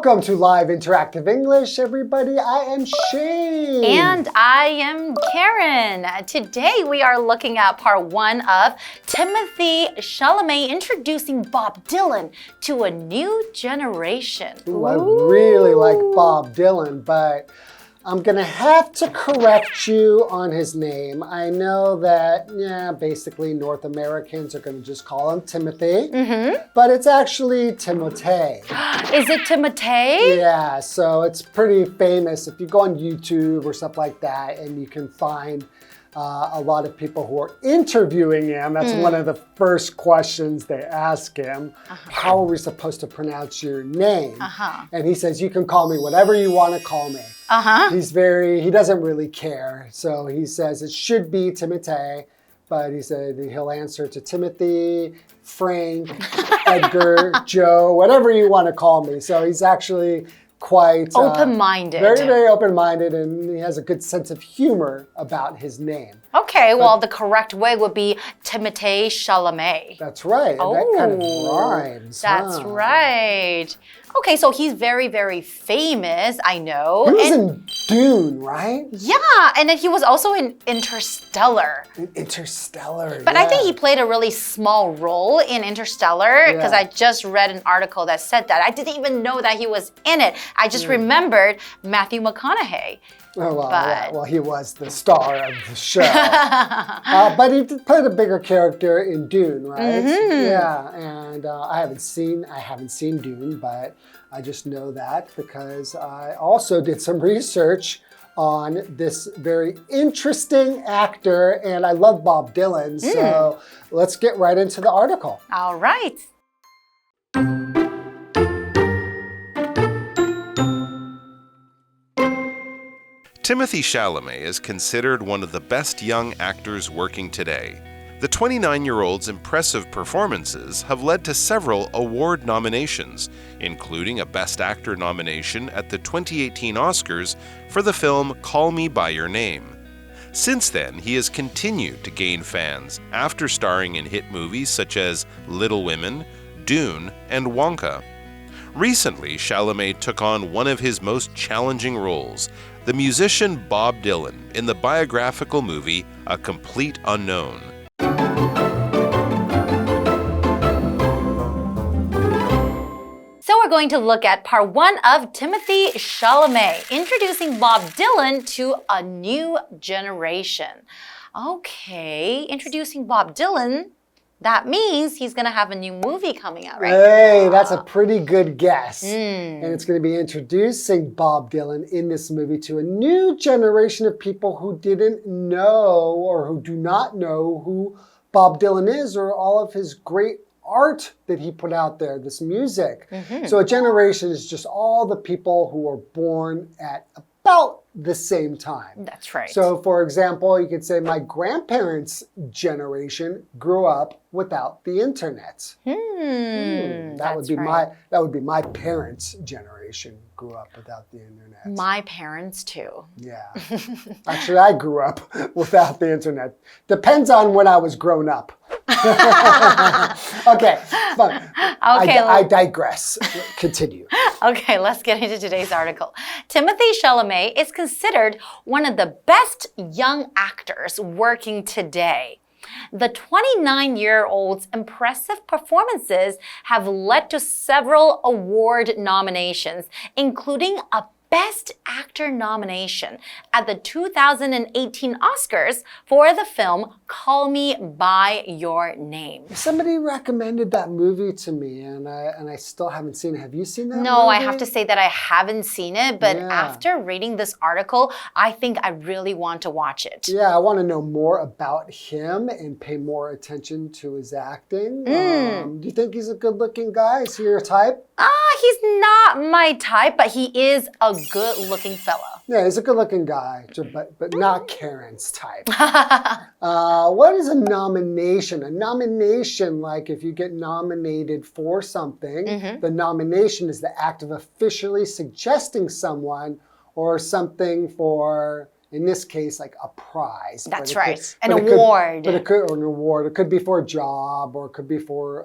Welcome to Live Interactive English, everybody. I am Shane. And I am Karen. Today we are looking at part 1 of Timothée Chalamet introducing Bob Dylan to a new generation. Ooh, I really like Bob Dylan, but I'm going to have to correct you on his name. I know that, basically North Americans are going to just call him Timothy, but it's actually Timothée. Is it Timothée? Yeah, so it's pretty famous. If you go on YouTube or stuff like that, and you can find a lot of people who are interviewing him. That's one of the first questions they ask him. How are we supposed to pronounce your name? And he says, you can call me whatever you want to call me. He doesn't really care. So he says it should be Timothée, but he said he'll answer to Timothy, Frank, Edgar, Joe, whatever you want to call me. So he's actually quite open-minded. Very, very open-minded, and he has a good sense of humor about his name. Okay, well, the correct way would be Timothée Chalamet. That's right. Oh, that kind of rhymes. That's right. Okay, so he's very, very famous, I know. He was in Dune, right? Yeah, and then he was also in Interstellar. Interstellar, But I think he played a really small role in Interstellar because I just read an article that said that. I didn't even know that he was in it. I just remembered Matthew McConaughey. Oh, well, he was the star of the show. But he played a bigger character in Dune, right? Yeah, and I haven't seen Dune, but I just know that because I also did some research on this very interesting actor, and I love Bob Dylan, so let's get right into the article. All right. Timothée Chalamet is considered one of the best young actors working today. The 29-year-old's impressive performances have led to several award nominations, including a Best Actor nomination at the 2018 Oscars for the film Call Me By Your Name. Since then, he has continued to gain fans after starring in hit movies such as Little Women, Dune, and Wonka. Recently, Chalamet took on one of his most challenging roles, the musician Bob Dylan, in the biographical movie A Complete Unknown. So we're going to look at part 1 of Timothée Chalamet, introducing Bob Dylan to a new generation. Okay, introducing Bob Dylan. That means he's going to have a new movie coming out, right? Hey, that's a pretty good guess. And it's going to be introducing Bob Dylan in this movie to a new generation of people who didn't know or who do not know who Bob Dylan is or all of his great art that he put out there, this music. So a generation is just all the people who were born at about the same time. That's right. So, for example, you could say my grandparents' generation grew up without the internet. That would be my parents' generation grew up without the internet. My parents too. Yeah. Actually, I grew up without the internet. Depends on when I was grown up. Okay, but I digress. Continue. Okay, let's get into today's article. Timothée Chalamet is considered one of the best young actors working today. The 29-year-old's impressive performances have led to several award nominations, including a Best Actor nomination at the 2018 Oscars for the film Call Me By Your Name. Somebody recommended that movie to me, and I still haven't seen it. Have you seen that movie? No, I have to say that I haven't seen it, but after reading this article, I think I really want to watch it. Yeah, I want to know more about him and pay more attention to his acting. Do you think he's a good-looking guy? Is he your type? He's not my type, but he is a good-looking fellow. Yeah, he's a good-looking guy, but not Karen's type. What is a nomination? A nomination, like if you get nominated for something, the nomination is the act of officially suggesting someone or something for In this case, like a prize. That's right. An award. But it could, or an award. It could be for a job, or it could be for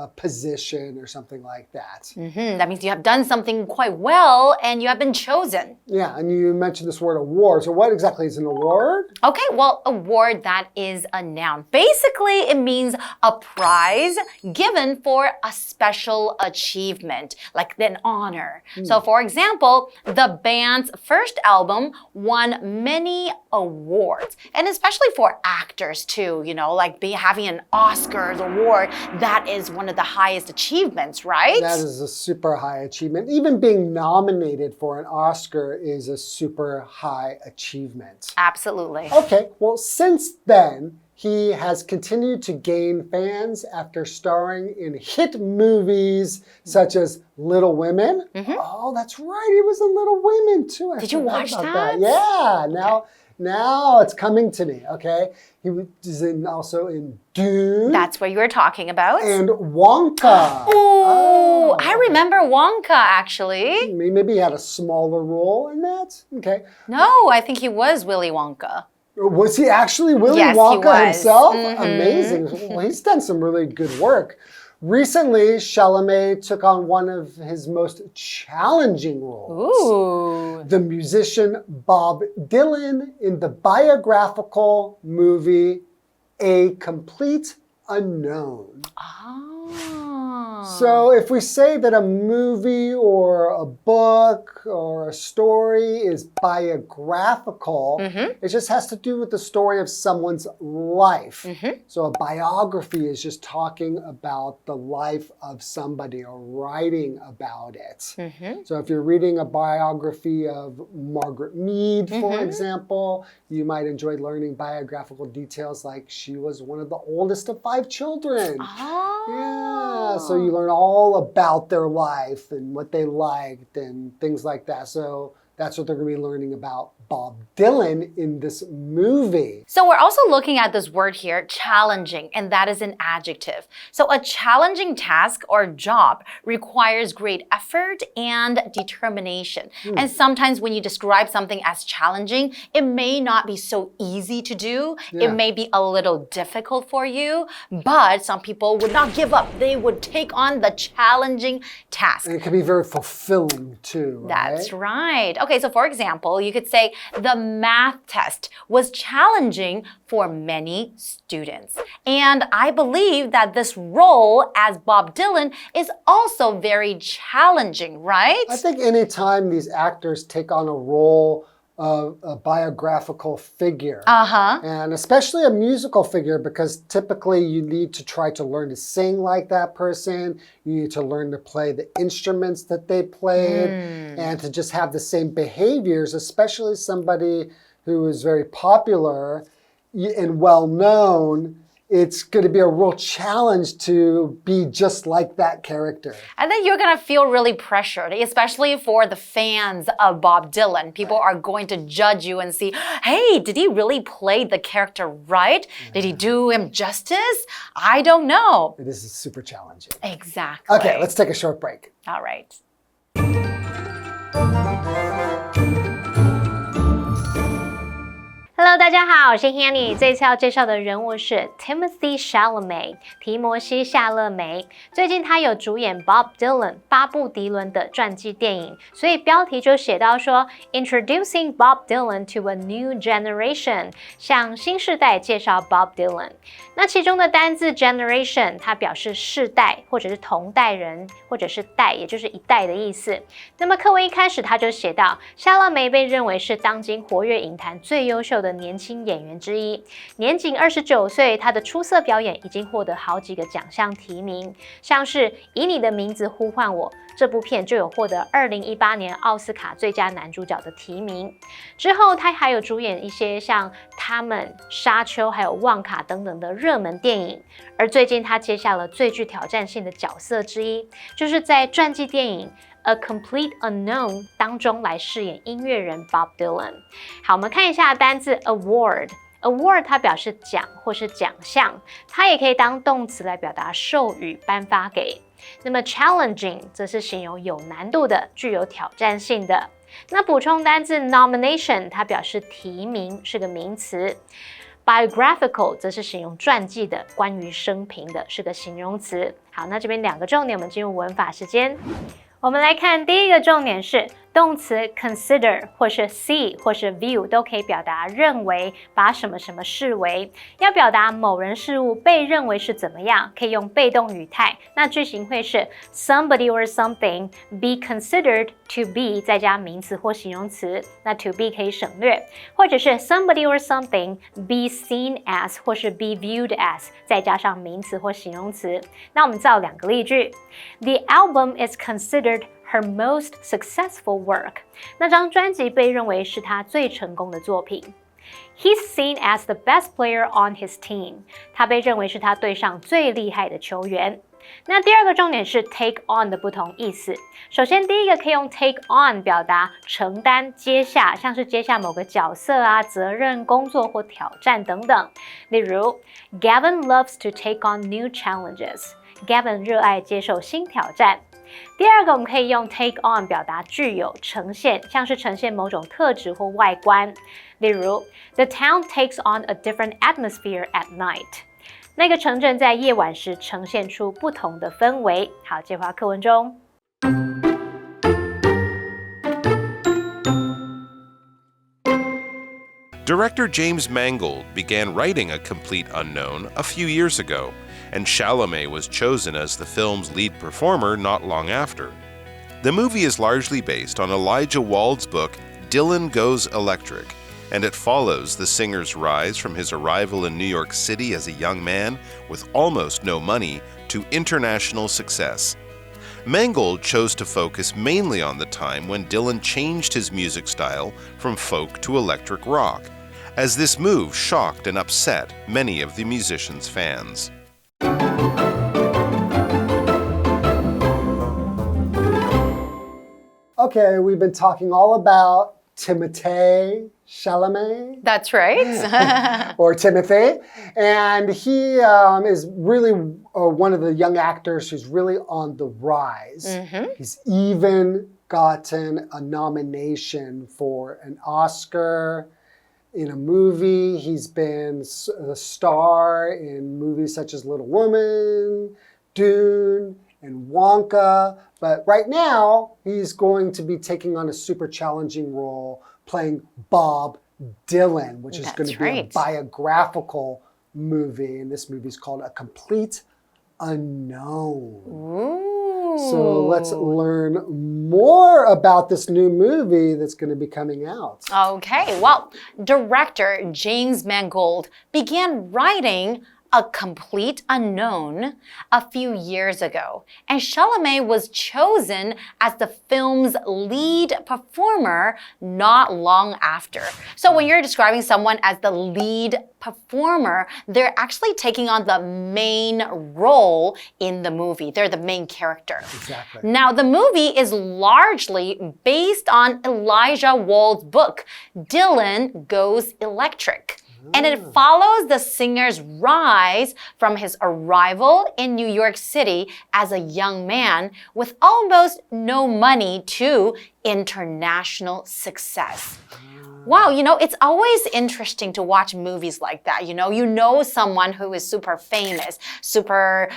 a position or something like that. That means you have done something quite well and you have been chosen. Yeah, and you mentioned this word award. So what exactly is an award? Okay, well, award, that is a noun. Basically, it means a prize given for a special achievement, like an honor. So for example, the band's first album won many awards, and especially for actors too, you know, like having an Oscars award, that is one of the highest achievements, right? That is a super high achievement. Even being nominated for an Oscar is a super high achievement. Absolutely. Okay, well, since then, he has continued to gain fans after starring in hit movies such as Little Women. Oh, that's right, he was in Little Women too. Did you watch that? Yeah, now it's coming to me, okay? He was also in Dune. That's what you were talking about. And Wonka. Oh, I remember Wonka, actually. Maybe he had a smaller role in that? Okay. No, I think he was Willy Wonka. Was he actually Willy Wonka himself? Amazing. Well, he's done some really good work. Recently, Chalamet took on one of his most challenging roles. Ooh. The musician Bob Dylan in the biographical movie A Complete Unknown. So if we say that a movie or a book or a story is biographical, it just has to do with the story of someone's life. So a biography is just talking about the life of somebody or writing about it. So if you're reading a biography of Margaret Mead, for example, you might enjoy learning biographical details like she was one of the oldest of 5 children. Yeah, so you learn all about their life and what they liked and things like that. So that's what they're going to be learning about Bob Dylan in this movie. So we're also looking at this word here, challenging, and that is an adjective. So a challenging task or job requires great effort and determination. And sometimes when you describe something as challenging, it may not be so easy to do. It may be a little difficult for you, but some people would not give up. They would take on the challenging task. And it can be very fulfilling too, right? That's right. Okay, so for example, you could say, the math test was challenging for many students. And I believe that this role as Bob Dylan is also very challenging, right? I think anytime these actors take on a role of a biographical figure, and especially a musical figure, because typically you need to try to learn to sing like that person, you need to learn to play the instruments that they played, and to just have the same behaviors, especially somebody who is very popular and well-known. It's going to be a real challenge to be just like that character. And then you're going to feel really pressured, especially for the fans of Bob Dylan. People are going to judge you and see, hey, did he really play the character right? Did he do him justice? I don't know. It is super challenging. Exactly. Okay, let's take a short break. All right. Hello， 大家好，我是 Hanny。这次要介绍的人物是 Timothée Chalamet， 提摩西·夏勒梅。最近他有主演 Bob Dylan 巴布迪伦的传记电影，所以标题就写到说 Introducing Bob Dylan to a new generation， 向新世代介绍 Bob Dylan。那其中的单字 generation， 它表示世代或者是同代人，或者是代，也就是一代的意思。那么课文一开始他就写到，夏勒梅被认为是当今活跃影坛最优秀的年轻演员之一，年仅29岁，他的出色表演已经获得好几个奖项提名，像是《以你的名字呼唤我》这部片就有获得2018年奥斯卡最佳男主角的提名。之后他还有主演一些像《他们》、《沙丘》还有《旺卡》等等的热门电影。而最近他接下了最具挑战性的角色之一，就是在传记电影A Complete Unknown 当中来饰演音乐人 Bob Dylan。好，我们看一下单字 award。award 它表示奖或是奖项，它也可以当动词来表达授予、颁发给。那么 challenging 则是形容有难度的、具有挑战性的。那补充单字 nomination， 它表示提名，是个名词。Biographical 则是形容传记的，关于生平的，是个形容词。好，那这边2个重点，我们进入文法时间。我们来看第一个重点是动词 consider 或是 see 或是 view 都可以表达认为，把什么什么视为。要表达某人事物被认为是怎么样，可以用被动语态。那句型会是 somebody or something be considered to be 再加名词或形容词，那 to be 可以省略，或者是 somebody or something be seen as 或是 be viewed as 再加上名词或形容词。那我们造2个例句。The album is considered her most successful work. 那张专辑被认为是她最成功的作品。He's seen as the best player on his team. 他被认为是他队上最厉害的球员。那第2个重点是 take on 的不同意思。首先第一个可以用 take on 表达承担、接下，像是接下某个角色啊、责任、工作或挑战等等。例如 Gavin loves to take on new challenges.Gavin 热爱接受新挑战。第2个我们可以用 take on 表达具有、呈现，像是呈现某种特质或外观。例如 The town takes on a different atmosphere at night. 那个城镇在夜晚时呈现出不同的氛围。好，接回到课文中。Director James Mangold began writing A Complete Unknown a few years ago, and Chalamet was chosen as the film's lead performer not long after. The movie is largely based on Elijah Wald's book Dylan Goes Electric, and it follows the singer's rise from his arrival in New York City as a young man with almost no money to international success. Mangold chose to focus mainly on the time when Dylan changed his music style from folk to electric rock, as this move shocked and upset many of the musician's fans. Okay, we've been talking all about Timothée Chalamet. That's right. Or Timothée. And he is really one of the young actors who's really on the rise. He's even gotten a nomination for an Oscar in a movie. He's been a star in movies such as Little Woman, Dune, and Wonka. But right now, he's going to be taking on a super challenging role playing Bob Dylan, which is going to be a biographical movie. And this movie is called A Complete Unknown. Ooh. So let's learn more about this new movie that's going to be coming out. Okay, well, director James Mangold began writing A Complete Unknown a few years ago, and Chalamet was chosen as the film's lead performer not long after. So when you're describing someone as the lead performer, they're actually taking on the main role in the movie. They're the main character. Exactly. Now, the movie is largely based on Elijah Wald's book, Dylan Goes Electric. And it follows the singer's rise from his arrival in New York City as a young man with almost no money to international success. Wow, you know, it's always interesting to watch movies like that. You know someone who is super famous for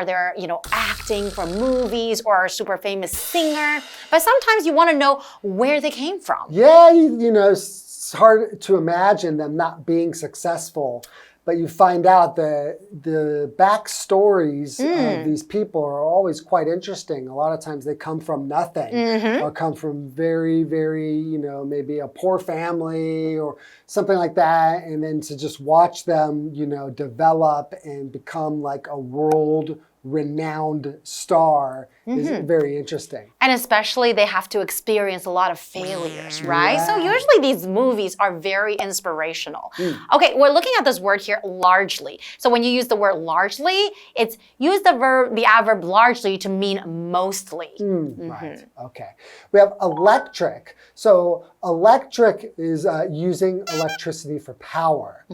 their, acting for movies, or a super famous singer. But sometimes you want to know where they came from. Yeah, it's hard to imagine them not being successful, but you find out that the backstories of these people are always quite interesting. A lot of times they come from nothing or come from very, very, maybe a poor family or something like that. And then to just watch them, develop and become like a world-renowned star is very interesting. And especially they have to experience a lot of failures, right? Yeah. So usually these movies are very inspirational. Okay, we're looking at this word here, largely. So when you use the word largely, it's use the adverb largely to mean mostly. Right, okay. We have electric. So electric is using electricity for power.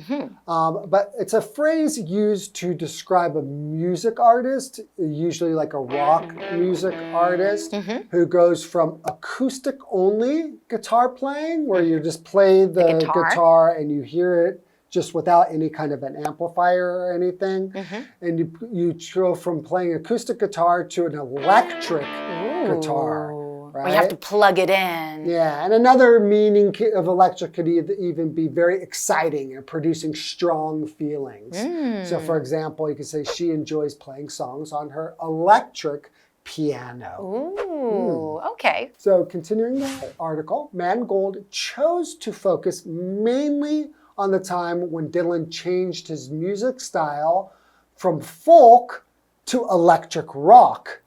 But it's a phrase used to describe a music artist artist, usually like a rock music artist, who goes from acoustic only guitar playing, where you just play the guitar and you hear it just without any kind of an amplifier or anything. And you go from playing acoustic guitar to an electric guitar. Right? Where you have to plug it in. Yeah, and another meaning of electric could even be very exciting and producing strong feelings. So for example, you could say she enjoys playing songs on her electric piano. Ooh, okay. So continuing the article, Mangold chose to focus mainly on the time when Dylan changed his music style from folk to electric rock.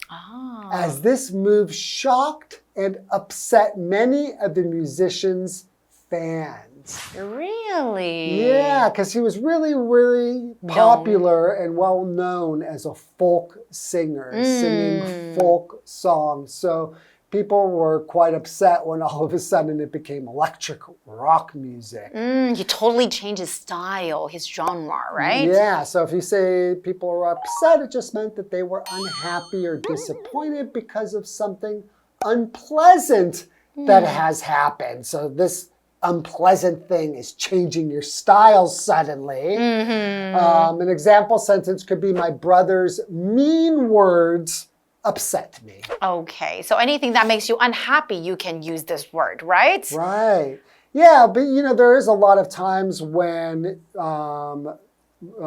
As this move shocked and upset many of the musician's fans. Really? Yeah, because he was really, really popular and well known as a folk singer, singing folk songs. So people were quite upset when all of a sudden it became electric rock music. He totally changed his style, his genre, right? Yeah, so if you say people were upset, it just meant that they were unhappy or disappointed because of something unpleasant that has happened. So this unpleasant thing is changing your style suddenly. An example sentence could be, my brother's mean words upset me. Okay, so anything that makes you unhappy, you can use this word, right? Right. Yeah, but you know, there is a lot of times when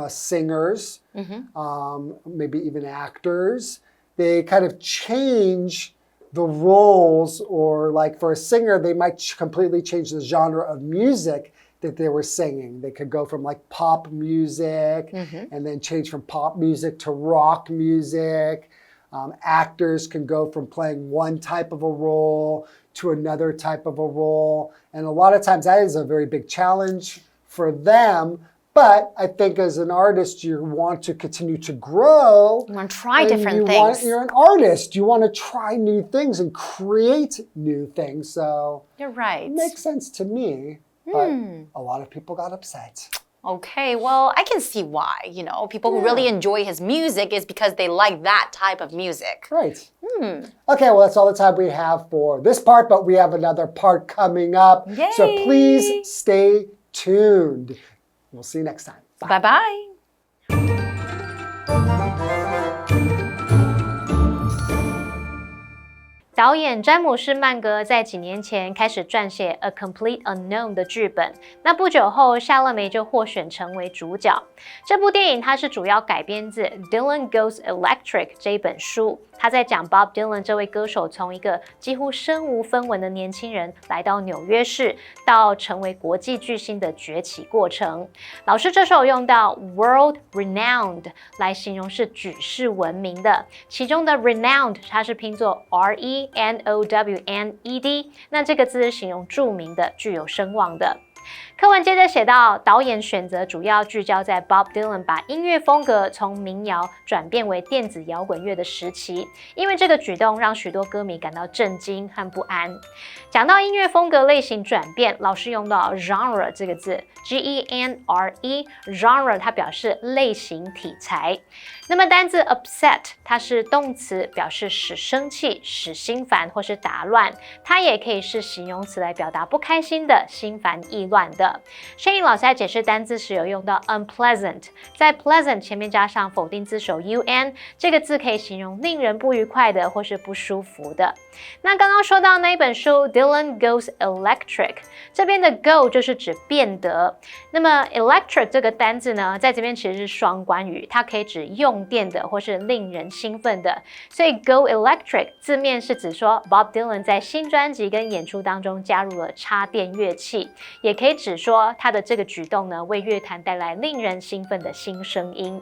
singers, maybe even actors, they kind of change the roles, or like for a singer, they might completely change the genre of music that they were singing. They could go from like pop music and then change from pop music to rock music. Actors can go from playing one type of a role to another type of a role. And a lot of times that is a very big challenge for them. But I think as an artist, you want to continue to grow. You want to try different things. You're an artist. You want to try new things and create new things. So you're right. It makes sense to me. But a lot of people got upset. Okay, well, I can see why. You know, people who really enjoy his music is because they like that type of music. Right. Okay, well, that's all the time we have for this part, but we have another part coming up. Yay! So please stay tuned. We'll see you next time. Bye. Bye-bye. 导演詹姆士·曼格在几年前开始撰写《A Complete Unknown》的剧本，那不久后，夏勒梅就获选成为主角。这部电影它是主要改编自《Dylan Goes Electric》这一本书，他在讲 Bob Dylan 这位歌手从一个几乎身无分文的年轻人来到纽约市，到成为国际巨星的崛起过程。老师这时候用到 world renowned 来形容是举世闻名的，其中的 renowned 它是拼作 R-E-N-O-W-N-E-D， 那这个字是形容著名的、具有声望的。课文接着写到，导演选择主要聚焦在 Bob Dylan 把音乐风格从民谣转变为电子摇滚乐的时期，因为这个举动让许多歌迷感到震惊和不安。讲到音乐风格类型转变，老师用到 genre 这个字 G-E-N-R-E genre 它表示类型题材。那么单字 upset 它是动词，表示使生气、使心烦或是打乱，它也可以是形容词来表达不开心的、心烦意乱的。Shane 老师在解释单字时有用到 unpleasant， 在 pleasant 前面加上否定字首 un， 这个字可以形容令人不愉快的或是不舒服的。那刚刚说到那一本书 Dylan Goes Electric， 这边的 go 就是指变得，那么 electric 这个单字呢，在这边其实是双关语，它可以指用电的或是令人兴奋的，所以 go electric 字面是指说 Bob Dylan 在新专辑跟演出当中加入了插电乐器，也可以指说他的这个举动呢，为乐坛带来令人兴奋的新声音。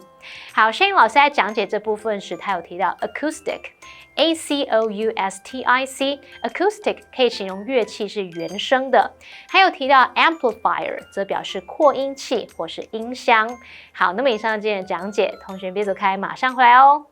好 ，Shane 老师在讲解这部分时，他有提到 acoustic。A-C-O-U-S-T-I-C acoustic 可以形容乐器是原声的，还有提到 amplifier 则表示扩音器或是音箱。好，那么以上今天的讲解，同学别走开，马上回来哦。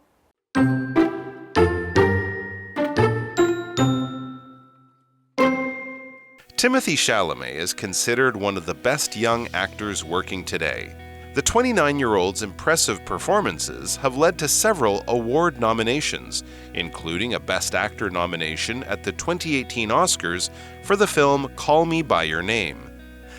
Timothée Chalamet is considered one of the best young actors working today. The 29-year-old's impressive performances have led to several award nominations, including a Best Actor nomination at the 2018 Oscars for the film Call Me By Your Name.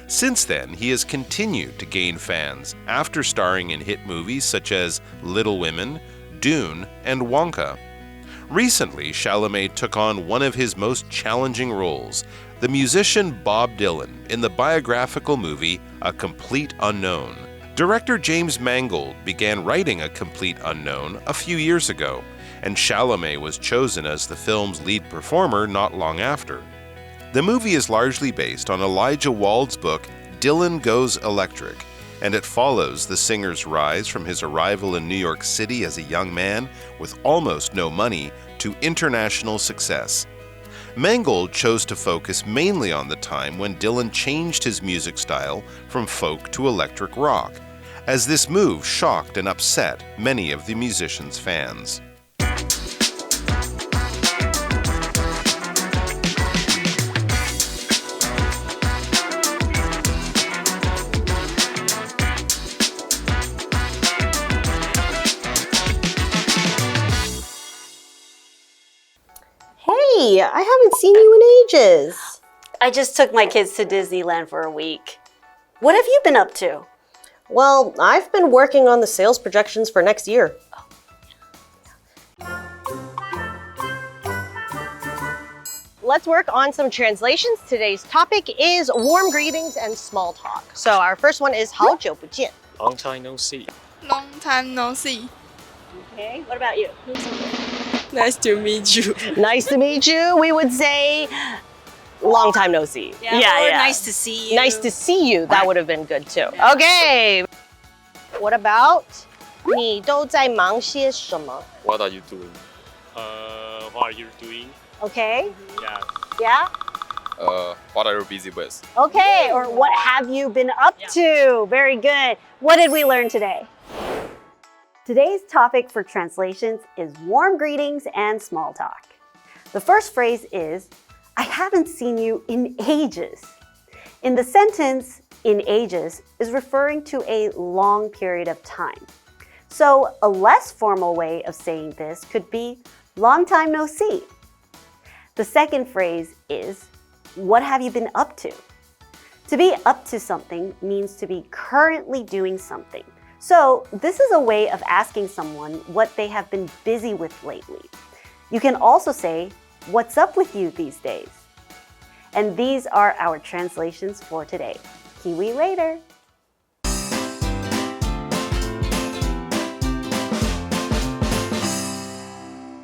Since then, he has continued to gain fans after starring in hit movies such as Little Women, Dune, and Wonka. Recently, Chalamet took on one of his most challenging roles, the musician Bob Dylan, in the biographical movie A Complete Unknown. Director James Mangold began writing A Complete Unknown a few years ago, and Chalamet was chosen as the film's lead performer not long after. The movie is largely based on Elijah Wald's book Dylan Goes Electric, and it follows the singer's rise from his arrival in New York City as a young man with almost no money to international success. Mangold chose to focus mainly on the time when Dylan changed his music style from folk to electric rock, as this move shocked and upset many of the musician's fans. Hey, I haven't seen you in ages. I just took my kids to Disneyland for a week. What have you been up to? Well, I've been working on the sales projections for next year. Let's work on some translations. Today's topic is warm greetings and small talk. So our first one is 好久不见. Long time no see. Long time no see. Okay, what about you? Nice to meet you. Nice to meet you. We would say long time no see. Yeah. Nice to see you. Nice to see you. That would have been good too. Okay. What about 你都在忙些什么? What are you doing? What are you doing? Okay. Yeah. Yeah. What are you busy with? Okay. Or what have you been up to? Very good. What did we learn today? Today's topic for translations is warm greetings and small talk. The first phrase is, I haven't seen you in ages. In the sentence, in ages is referring to a long period of time. So a less formal way of saying this could be, long time no see. The second phrase is, what have you been up to? To be up to something means to be currently doing something. So this is a way of asking someone what they have been busy with lately. You can also say, what's up with you these days? And these are our translations for today. Kiwi later!